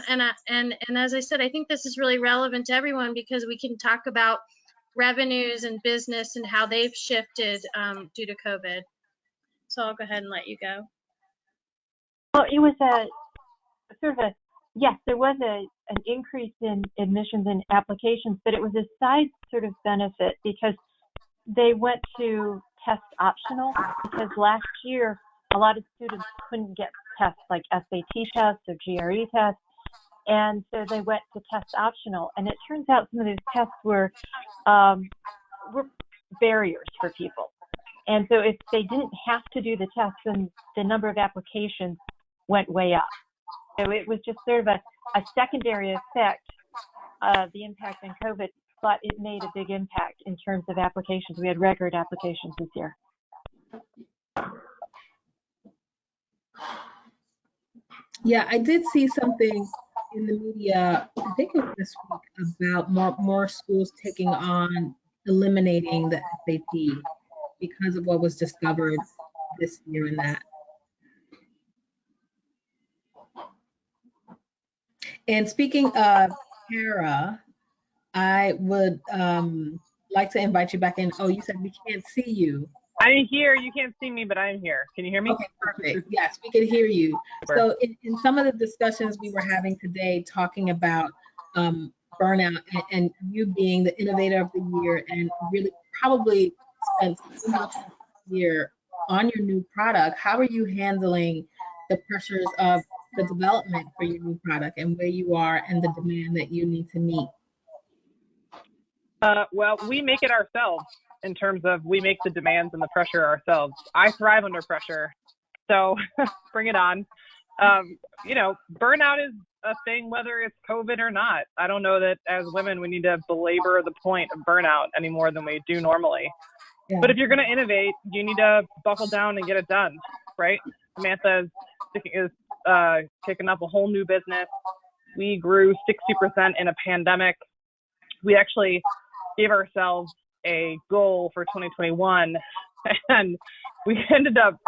as I said, I think this is really relevant to everyone, because we can talk about revenues and business and how they've shifted due to COVID. So I'll go ahead and let you go. Well, it was yes, there was an increase in admissions and applications, but it was a side sort of benefit, because they went to test optional, because last year a lot of students couldn't get tests like SAT tests or GRE tests, and so they went to test optional. And it turns out some of those tests were barriers for people. And so if they didn't have to do the test, then the number of applications went way up. So it was just sort of a secondary effect of the impact on COVID, but it made a big impact in terms of applications. We had record applications this year. Yeah, I did see something in the media, I think it was this week, about more schools taking on eliminating the SAT because of what was discovered this year in that. And speaking of Kara, I would like to invite you back in. Oh, you said we can't see you. I'm here. You can't see me, but I'm here. Can you hear me? Okay, perfect. Yes, we can hear you. So in some of the discussions we were having today, talking about burnout and you being the innovator of the year, and really probably spent so much of the year on your new product, how are you handling the pressures of the development for your new product and where you are and the demand that you need to meet? Well, we make it ourselves. in terms of we make the demands and the pressure ourselves. I thrive under pressure, so bring it on. You know, burnout is a thing, whether it's COVID or not. I don't know that as women we need to belabor the point of burnout any more than we do normally. Yeah. But if you're going to innovate, you need to buckle down and get it done, right? Samantha is kicking up a whole new business. We grew 60% in a pandemic. We actually gave ourselves a goal for 2021, and we ended up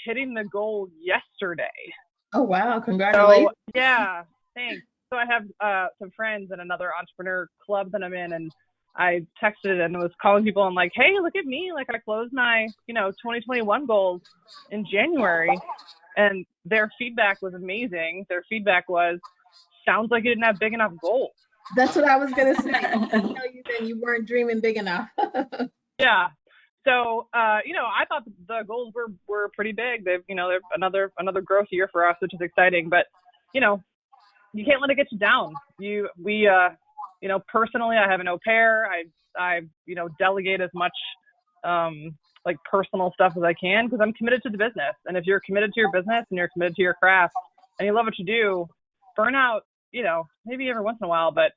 hitting the goal yesterday. Oh, wow. Congratulations. So, yeah, thanks. So I have some friends in another entrepreneur club that I'm in, and I texted and was calling people. I'm like, hey, look at me. Like, I closed my, 2021 goals in January. And their feedback was amazing. Their feedback was, sounds like you didn't have big enough goals. That's what I was going to say. I tell you then you weren't dreaming big enough. Yeah. So, I thought the goals were pretty big. They're another growth year for us, which is exciting. But, you can't let it get you down. Personally, I have an au pair. I delegate as much like personal stuff as I can because I'm committed to the business. And if you're committed to your business and you're committed to your craft and you love what you do, burnout, maybe every once in a while, but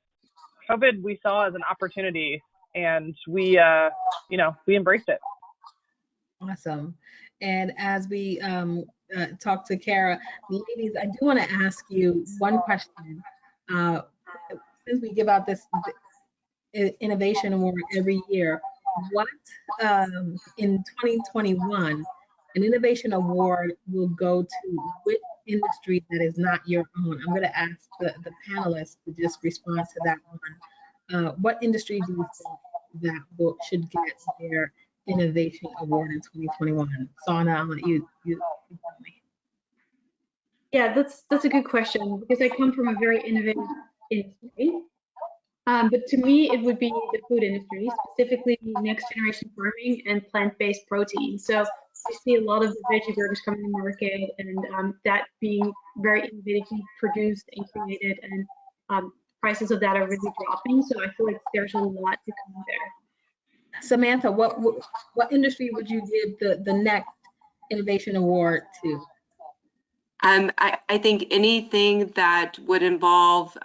COVID we saw as an opportunity and we embraced it. Awesome. And as we talk to Kara, ladies, I do want to ask you one question. Since we give out this innovation award every year, what in 2021, an innovation award will go to which industry that is not your own? I'm going to ask the panelists to just respond to that one. What industry do you think that should get their innovation award in 2021? Sanne, I'll let you tell me. Yeah, that's a good question because I come from a very innovative industry. But to me, it would be the food industry, specifically next generation farming and plant-based protein. So we see a lot of the veggie burgers coming to market, and that being very innovatively produced and created, and prices of that are really dropping. So I feel like there's a lot to come there. Samantha, what industry would you give the next innovation award to? I think anything that would involve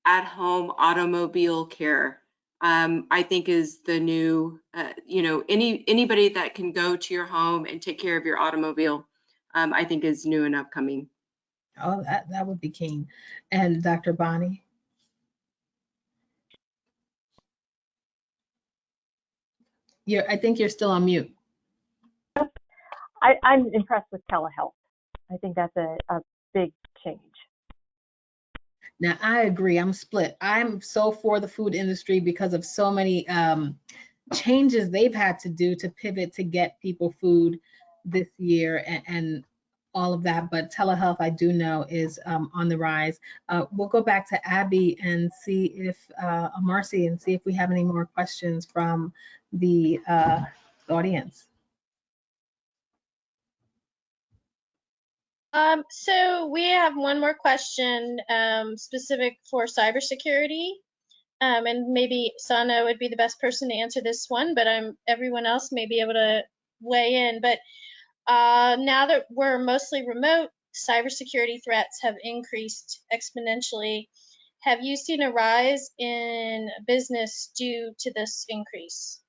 at-home automobile care, I think is the new, anybody that can go to your home and take care of your automobile, I think is new and upcoming. Oh, that would be keen. And Dr. Bonnie? I think you're still on mute. I'm impressed with telehealth. I think that's a big change. Now, I agree. I'm split. I'm so for the food industry because of so many changes they've had to do to pivot to get people food this year and all of that. But telehealth, I do know, is on the rise. We'll go back to Abby and see if, Marcy, and see if we have any more questions from the audience. So we have one more question specific for cybersecurity. And maybe Sanne would be the best person to answer this one, but everyone else may be able to weigh in. But now that we're mostly remote, cybersecurity threats have increased exponentially. Have you seen a rise in business due to this increase?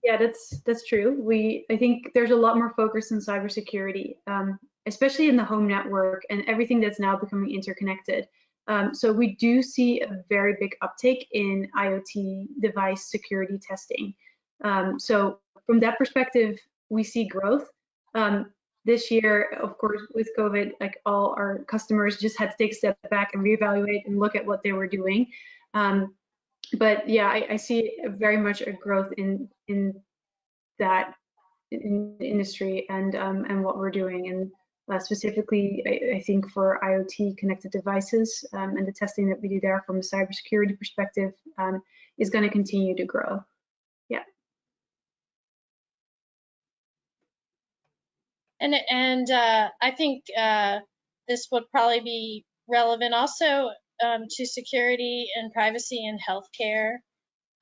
Yeah, that's true. I think there's a lot more focus on cybersecurity, especially in the home network and everything that's now becoming interconnected. So we do see a very big uptake in IoT device security testing. So from that perspective, we see growth. This year, of course, with COVID, like all our customers just had to take a step back and reevaluate and look at what they were doing. But yeah, I see very much a growth in that industry and what we're doing, and specifically, I think for IoT connected devices and the testing that we do there from a cybersecurity perspective is going to continue to grow. Yeah. And I think this would probably be relevant also to security and privacy in healthcare.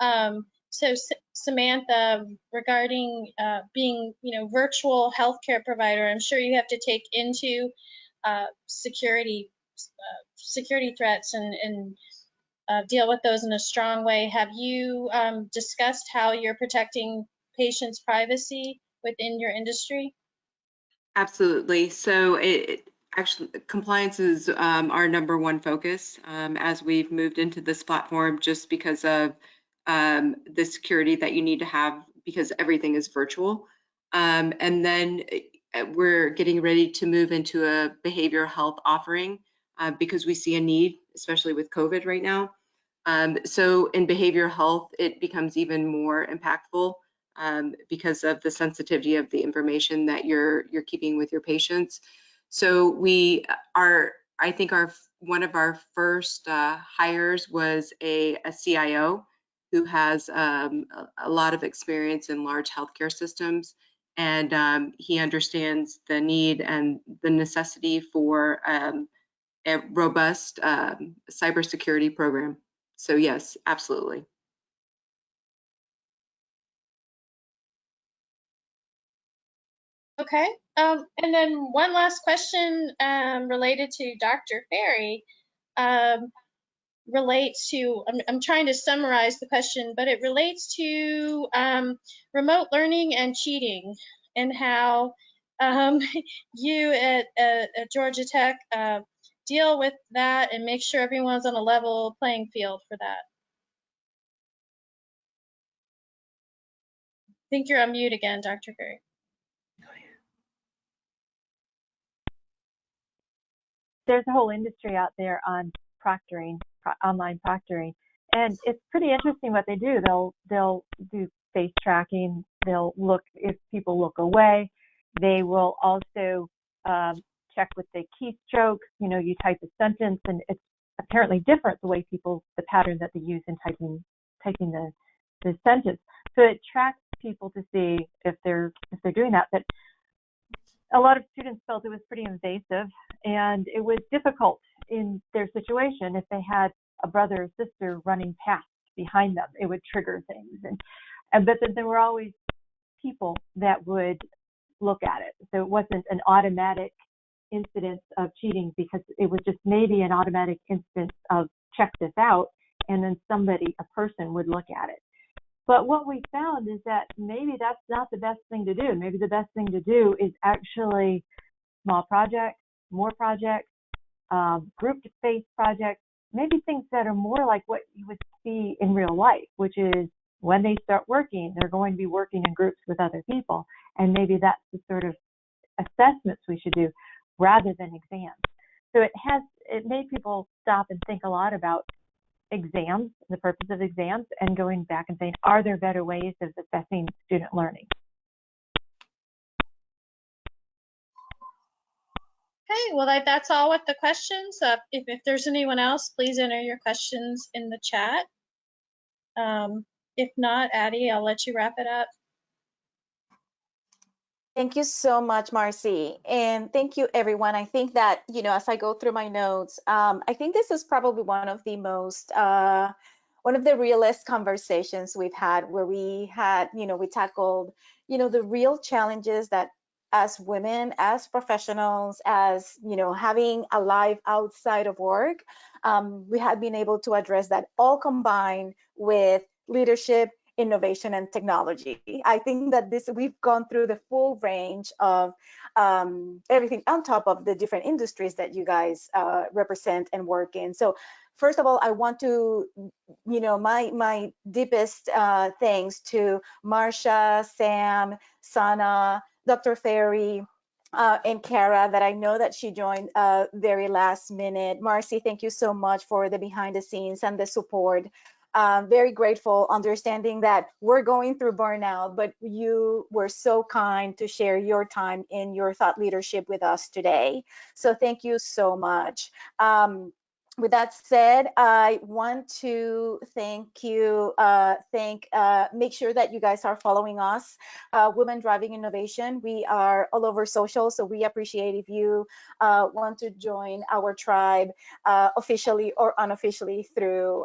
So Samantha, regarding being, virtual healthcare provider, I'm sure you have to take into security threats and deal with those in a strong way. Have you discussed how you're protecting patients' privacy within your industry? Absolutely. So actually, compliance is our #1 focus as we've moved into this platform, just because of the security that you need to have, because everything is virtual. And then we're getting ready to move into a behavioral health offering because we see a need, especially with COVID right now. So in behavioral health, it becomes even more impactful because of the sensitivity of the information that you're keeping with your patients. So we are, I think one of our first hires was a CIO who has a lot of experience in large healthcare systems, and he understands the need and the necessity for a robust cybersecurity program. So yes, absolutely. Okay. And then one last question related to Dr. Ferri relates to, I'm trying to summarize the question, but it relates to remote learning and cheating, and how you at Georgia Tech deal with that and make sure everyone's on a level playing field for that. I think you're on mute again, Dr. Ferri. There's a whole industry out there on proctoring, online proctoring, and it's pretty interesting what they do. They'll do face tracking. They'll look if people look away. They will also check with the keystroke. You type a sentence, and it's apparently different the way the pattern that they use in typing the sentence. So it tracks people to see if they're doing that. But a lot of students felt it was pretty invasive, and it was difficult in their situation. If they had a brother or sister running past behind them, it would trigger things. But then there were always people that would look at it. So it wasn't an automatic incidence of cheating, because it was just maybe an automatic instance of check this out, and then a person would look at it. But what we found is that maybe that's not the best thing to do. Maybe the best thing to do is actually small projects, more projects, group-based projects, maybe things that are more like what you would see in real life, which is when they start working, they're going to be working in groups with other people. And maybe that's the sort of assessments we should do rather than exams. So it made people stop and think a lot about exams, the purpose of exams, and going back and saying, are there better ways of assessing student learning? Okay, well, that's all with the questions. If there's anyone else, please enter your questions in the chat. If not, Addie, I'll let you wrap it up. Thank you so much, Marcy. And thank you, everyone. I think that, as I go through my notes, I think this is probably one of the realest conversations we've had, where we tackled, the real challenges that as women, as professionals, as, having a life outside of work, we have been able to address that, all combined with leadership, innovation, and technology. I think that we've gone through the full range of everything, on top of the different industries that you guys represent and work in. So first of all, I want to, my deepest thanks to Marsha, Sam, Sanne, Dr. Ferri, and Kara, that I know that she joined very last minute. Marcy, thank you so much for the behind the scenes and the support. Very grateful, understanding that we're going through burnout, but you were so kind to share your time and your thought leadership with us today. So thank you so much. With that said, I want to make sure that you guys are following us, Women Driving Innovation. We are all over social, so we appreciate if you want to join our tribe officially or unofficially through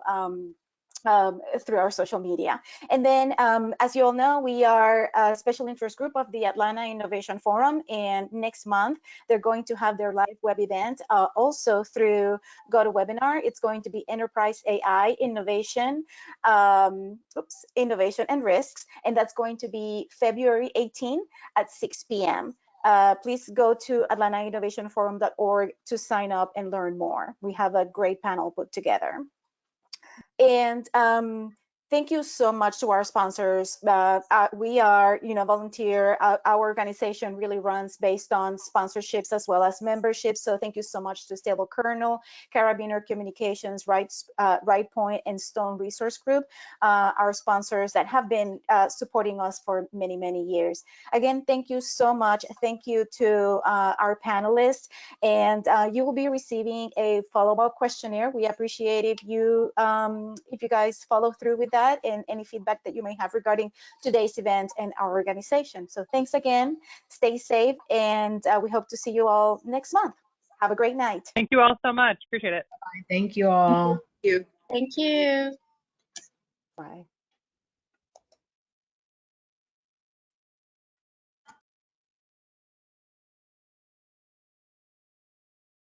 through our social media. And then, as you all know, we are a special interest group of the Atlanta Innovation Forum, and next month they're going to have their live web event also through GoToWebinar. It's going to be Enterprise AI Innovation, Innovation and Risks, and that's going to be February 18 at 6 p.m. Please go to atlantainnovationforum.org to sign up and learn more. We have a great panel put together. And thank you so much to our sponsors. We are, volunteer. Our organization really runs based on sponsorships as well as memberships. So thank you so much to Stable Kernel, Carabiner Communications, Right Point, and Stone Resource Group, our sponsors that have been supporting us for many, many years. Again, thank you so much. Thank you to our panelists. And you will be receiving a follow-up questionnaire. We appreciate if you guys follow through with that and any feedback that you may have regarding today's event and our organization. So thanks again, stay safe, and we hope to see you all next month. Have a great night. Thank you all so much. Appreciate it. Thank you all. Thank you. Thank you. Bye.